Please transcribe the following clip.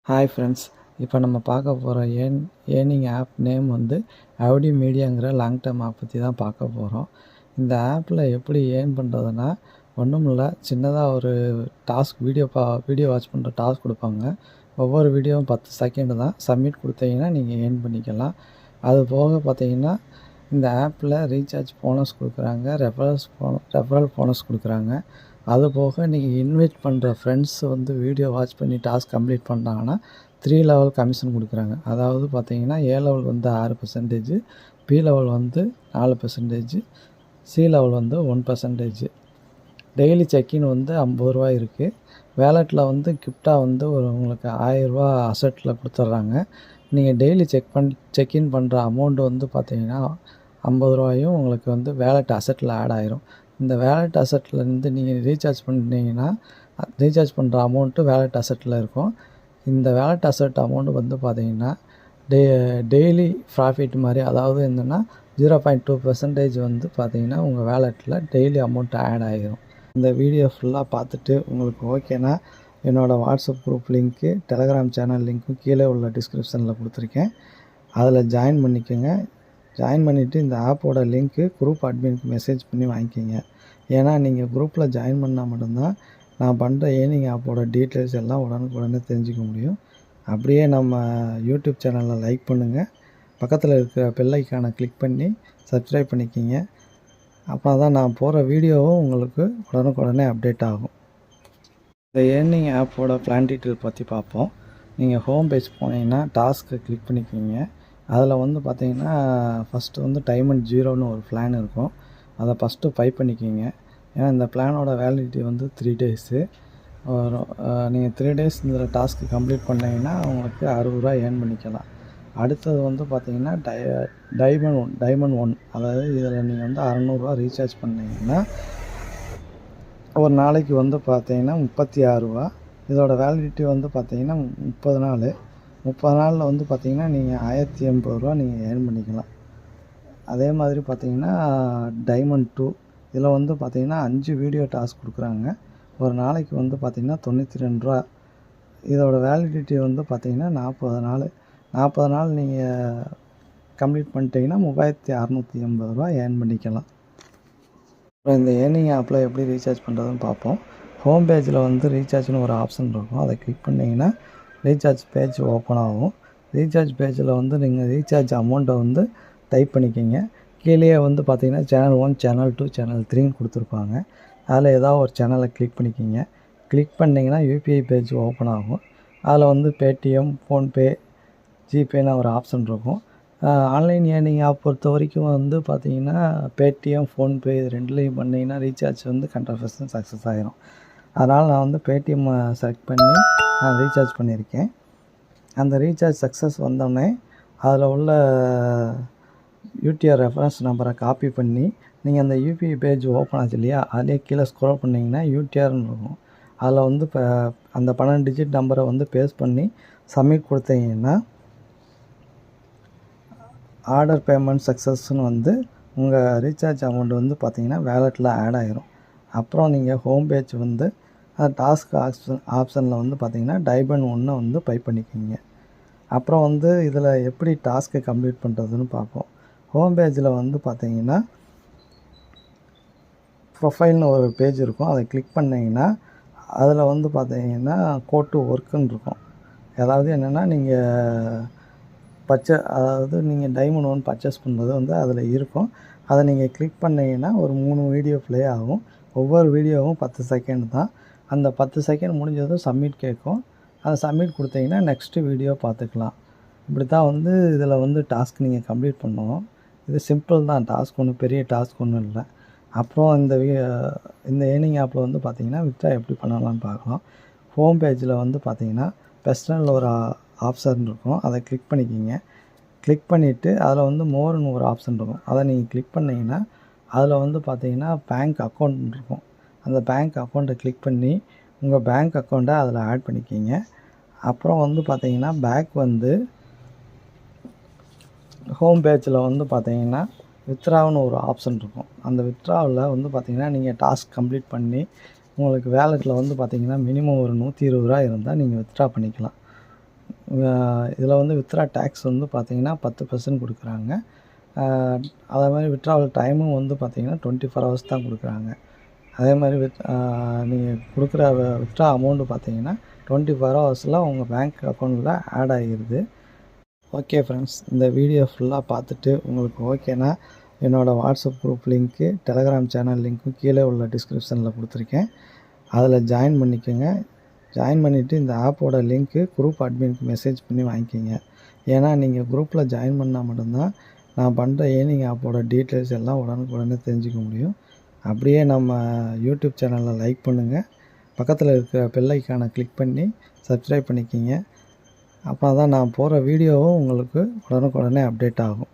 Hi friends, இப்போ நம்ம பார்க்க போகிற ஏர்னிங் ஆப் நேம் வந்து அவடி மீடியாங்கிற லாங் டேர்ம் ஆப் பற்றி தான் பார்க்க போகிறோம். இந்த ஆப்பில் எப்படி ஏர்ன் பண்ணுறதுன்னா, ஒன்றும் இல்லை, சின்னதாக ஒரு டாஸ்க் வீடியோ வாட்ச் பண்ணுற டாஸ்க் கொடுப்பாங்க. ஒவ்வொரு வீடியோவும் 10 செகண்டு தான். சப்மிட் கொடுத்தீங்கன்னா நீங்கள் ஏர்ன் பண்ணிக்கலாம். அது போக பார்த்தீங்கன்னா இந்த ஆப்பில் ரீசார்ஜ் போனஸ் கொடுக்குறாங்க, ரெஃபரல் போனஸ் கொடுக்குறாங்க. அது போக நீங்கள் இன்வைட் பண்ணுற ஃப்ரெண்ட்ஸ் வந்து வீடியோ வாட்ச் பண்ணி டாஸ்க் கம்ப்ளீட் பண்ணுறாங்கன்னா 3 லெவல் கமிஷன் கொடுக்குறாங்க. அதாவது பார்த்தீங்கன்னா ஏ லெவல் வந்து 6%, பி லெவல் வந்து 4%, சி லெவல் வந்து 1%. டெய்லி செக்இன் வந்து 50 ரூபா இருக்குது. வேலெட்டில் வந்து கிஃப்டாக வந்து உங்களுக்கு 1000 ரூபா அசட்டில் கொடுத்துட்றாங்க. நீங்கள் டெய்லி செக்இன் பண்ணுற அமௌண்ட் வந்து பார்த்தீங்கன்னா 50 ரூபாயும் உங்களுக்கு வந்து வேலெட் அசட்டில் ஆட் ஆயிரும். இந்த வேலெட் அசட்லேருந்து நீங்கள் ரீசார்ஜ் பண்ணிங்கன்னா ரீசார்ஜ் பண்ணுற அமௌண்ட்டு வேலெட் அசட்டில் இருக்கும். இந்த வேலெட் அசட் அமௌண்ட்டு வந்து பார்த்திங்கன்னா டெய்லி ப்ராஃபிட் மாதிரி, அதாவது என்னென்னா 0.2% வந்து பார்த்திங்கன்னா உங்கள் வேலெட்டில் டெய்லி அமௌண்ட் ஆட் ஆகிடும். இந்த வீடியோ ஃபுல்லாக பார்த்துட்டு உங்களுக்கு ஓகேனா என்னோடய WhatsApp group link, Telegram channel லிங்க்கும் கீழே உள்ள டிஸ்கிரிப்ஷனில் கொடுத்துருக்கேன். அதில் ஜாயின் பண்ணிக்கோங்க. ஜாயின் பண்ணிவிட்டு இந்த ஆப்போட லிங்க்கு குரூப் அட்மினுக்கு மெசேஜ் பண்ணி வாங்கிக்கிங்க. ஏன்னா நீங்கள் குரூப்பில் ஜாயின் பண்ணால் மட்டும்தான் நான் பண்ணுற ஏர்னிங் ஆப்போட டீட்டெயில்ஸ் எல்லாம் உடனுக்குடனே தெரிஞ்சுக்க முடியும். அப்படியே நம்ம யூடியூப் சேனலில் லைக் பண்ணுங்கள். பக்கத்தில் இருக்கிற பெல் ஐக்கானை கிளிக் பண்ணி சப்ஸ்கிரைப் பண்ணிக்கிங்க. அப்புறம் தான் நான் போகிற வீடியோவும் உங்களுக்கு உடனுக்குடனே அப்டேட் ஆகும். இந்த ஏர்னிங் ஆப்போட பிளான் டீட்டெயில் பற்றி பார்ப்போம். நீங்கள் ஹோம் பேஜ் போனீங்கன்னா டாஸ்க்கை கிளிக் பண்ணிக்கிங்க. அதில் வந்து பார்த்தீங்கன்னா ஃபஸ்ட்டு வந்து டைமண்ட் 0ன்னு ஒரு பிளான் இருக்கும். அதை ஃபஸ்ட்டு பை பண்ணிக்கிங்க. ஏன்னா இந்த பிளானோட வேலிடிட்டி வந்து 3 டேஸு வரும். நீங்கள் 3 டேஸ் இந்த டாஸ்க்கு கம்ப்ளீட் பண்ணிங்கன்னா உங்களுக்கு 60 ரூபா ஏர்ன் பண்ணிக்கலாம். அடுத்தது வந்து பார்த்தீங்கன்னா டைமண்ட் 1, அதாவது இதில் நீங்கள் வந்து 600 ரூபா ரீசார்ஜ் பண்ணிங்கன்னா ஒரு நாளைக்கு வந்து பார்த்தீங்கன்னா 36 ரூபா. இதோட வேலிடிட்டி வந்து பார்த்தீங்கன்னா 30 நாள். 30 நாளில் வந்து பார்த்திங்கன்னா நீங்கள் 1080 ரூபா நீங்கள் ஏர்ன் பண்ணிக்கலாம். அதே மாதிரி பார்த்திங்கன்னா டைமண்ட் 2, இதில் வந்து பார்த்திங்கன்னா 5 வீடியோ டாஸ்க் கொடுக்குறாங்க. ஒரு நாளைக்கு வந்து பார்த்திங்கன்னா 92 ரூபா. இதோட வேலிடிட்டி வந்து பார்த்திங்கன்னா 40 நாள். 40 நாள் நீங்கள் கம்ப்ளீட் பண்ணிட்டீங்கன்னா 3680 ரூபா ஏர்ன் பண்ணிக்கலாம். அப்புறம் இந்த ஏர்னிங் ஆப்பில் எப்படி ரீசார்ஜ் பண்ணுறதுன்னு பார்ப்போம். ஹோம் பேஜில் வந்து ரீசார்ஜ்னு ஒரு ஆப்ஷன் இருக்கும். அதை கிளிக் பண்ணிங்கன்னா ரீசார்ஜ் பேஜ் ஓப்பன் ஆகும். ரீசார்ஜ் பேஜில் வந்து நீங்கள் ரீசார்ஜ் அமௌண்ட்டை வந்து டைப் பண்ணிக்கிங்க. கீழே வந்து பார்த்திங்கன்னா சேனல் 1, சேனல் 2, சேனல் 3ன்னு கொடுத்துருப்பாங்க. அதில் ஏதாவது ஒரு சேனலை கிளிக் பண்ணிக்கிங்க. கிளிக் பண்ணிங்கன்னா யூபிஐ பேஜ் ஓப்பன் ஆகும். அதில் வந்து பேடிஎம், ஃபோன்பே, ஜிபேன்னு ஒரு ஆப்ஷன் இருக்கும். ஆன்லைன் ஏர்னிங் ஆப் பொறுத்த வரைக்கும் வந்து பார்த்திங்கன்னா பேடிஎம், ஃபோன்பே இது ரெண்டுலேயும் பண்ணிங்கன்னா ரீசார்ஜ் வந்து 100% சக்ஸஸ் ஆகிரும். அதனால் நான் வந்து பேடிஎம் செலக்ட் பண்ணி நான் ரீசார்ஜ் பண்ணியிருக்கேன். அந்த ரீசார்ஜ் சக்ஸஸ் வந்தோடனே அதில் உள்ள யூடிஆர் ரெஃபரன்ஸ் நம்பரை காப்பி பண்ணி நீங்கள் அந்த யூபிஐ பேஜ் ஓப்பன் ஆச்சு இல்லையா, அதிலே கீழே ஸ்க்ரோல் பண்ணிங்கன்னா யூடிஆர்னு இருக்கும். அதில் வந்து இப்போ அந்த 12 டிஜிட் நம்பரை வந்து பேஸ்ட் பண்ணி சப்மிட் கொடுத்தீங்கன்னா ஆர்டர் பேமெண்ட் சக்ஸஸ்ன்னு வந்து உங்கள் ரீசார்ஜ் அமௌண்ட் வந்து பார்த்திங்கன்னா வேலெட்டில் ஆட் ஆகிரும். அப்புறம் நீங்கள் ஹோம் பேஜ் வந்து டாஸ்க் ஆப்ஷனில் வந்து பார்த்திங்கன்னா டைமண்ட் 1 வந்து பை பண்ணிக்கிங்க. அப்புறம் வந்து இதில் எப்படி டாஸ்க்கை கம்ப்ளீட் பண்ணுறதுன்னு பார்ப்போம். ஹோம் பேஜில் வந்து பார்த்திங்கன்னா ப்ரொஃபைல்னு ஒரு பேஜ் இருக்கும். அதை கிளிக் பண்ணிங்கன்னா அதில் வந்து பார்த்திங்கன்னா கோ டு ஒர்க்குன்னு இருக்கும். அதாவது என்னென்னா நீங்கள் அதாவது நீங்கள் டைமண்ட் 1 பர்ச்சேஸ் பண்ணுறது வந்து அதில் இருக்கும். அதை நீங்கள் கிளிக் பண்ணிங்கன்னா ஒரு 3 வீடியோ ப்ளே ஆகும். ஒவ்வொரு வீடியோவும் 10 செகண்ட் தான். அந்த 10 செகண்ட் முடிஞ்சதும் சப்மிட் கேட்கும். அதை சப்மிட் கொடுத்தீங்கன்னா நெக்ஸ்ட்டு வீடியோ பார்த்துக்கலாம். இப்படி தான் வந்து இதில் வந்து டாஸ்க் நீங்கள் கம்ப்ளீட் பண்ணணும். இது சிம்பிள் தான், டாஸ்க் ஒன்றும் பெரிய டாஸ்க் ஒன்றும் இல்லை. அப்புறம் இந்த ஏர்னிங் ஆப்பில் வந்து பார்த்திங்கன்னா வித்ட்ரா எப்படி பண்ணலாம்னு பார்க்கலாம். ஹோம் பேஜில் வந்து பார்த்திங்கன்னா பெர்சனல் ஒரு ஆப்ஷன் இருக்கும். அதை கிளிக் பண்ணிக்கிங்க. கிளிக் பண்ணிவிட்டு அதில் வந்து மோர்னு ஒரு ஆப்ஷன் இருக்கும். அதை நீங்கள் கிளிக் பண்ணிங்கன்னா அதில் வந்து பார்த்திங்கன்னா பேங்க் அக்கௌண்ட் இருக்கும். அந்த பேங்க் அக்கௌண்ட்டை கிளிக் பண்ணி உங்கள் பேங்க் அக்கௌண்ட்டை அதில் ஆட் பண்ணிக்கிங்க. அப்புறம் வந்து பார்த்திங்கன்னா பேக் வந்து ஹோம் பேஜில் வந்து பார்த்திங்கன்னா வித்ட்ராவுன்னு ஒரு ஆப்ஷன் இருக்கும். அந்த வித்ட்ராவில் வந்து பார்த்திங்கன்னா நீங்கள் டாஸ்க் கம்ப்ளீட் பண்ணி உங்களுக்கு வேலெட்டில் வந்து பார்த்திங்கன்னா மினிமம் ஒரு 120 ரூபா இருந்தால் நீங்கள் வித்ட்ரா பண்ணிக்கலாம். இதில் வந்து வித்ட்ரா டேக்ஸ் வந்து பார்த்தீங்கன்னா 10% கொடுக்குறாங்க. அதே மாதிரி வித்ட்ராவல் டைமும் வந்து பார்த்தீங்கன்னா 24 ஹவர்ஸ் தான் கொடுக்குறாங்க. அதே மாதிரி நீங்கள் கொடுக்குற வித்ட்ரா அமௌண்ட்டு பார்த்தீங்கன்னா 24 ஹவர்ஸில் உங்கள் பேங்க் அக்கௌண்ட்டில் ஆட் ஆகிடுது. ஓகே ஃப்ரெண்ட்ஸ், இந்த வீடியோ ஃபுல்லாக பார்த்துட்டு உங்களுக்கு ஓகேனா என்னோடய WhatsApp group link, Telegram channel லிங்க்கும் கீழே உள்ள டிஸ்கிரிப்ஷனில் கொடுத்துருக்கேன். அதில் ஜாயின் பண்ணிக்கோங்க. ஜாயின் பண்ணிவிட்டு இந்த ஆப்போட லிங்க்கு குரூப் அட்மினுக்கு மெசேஜ் பண்ணி வாங்கிக்கிங்க. ஏன்னா நீங்கள் குரூப்பில் ஜாயின் பண்ணால் மட்டும்தான் நான் பண்ணுற ஏர்னிங் ஆப்போட டீட்டெயில்ஸ் எல்லாம் உடனுக்குடனே தெரிஞ்சுக்க முடியும். அப்படியே நம்ம யூடியூப் சேனலை லைக் பண்ணுங்கள். பக்கத்தில் இருக்கிற பெல் ஐக்கானை கிளிக் பண்ணி சப்ஸ்கிரைப் பண்ணிக்கிங்க. அப்போ தான் நான் போடுற வீடியோவும் உங்களுக்கு உடனுக்குடனே அப்டேட் ஆகும்.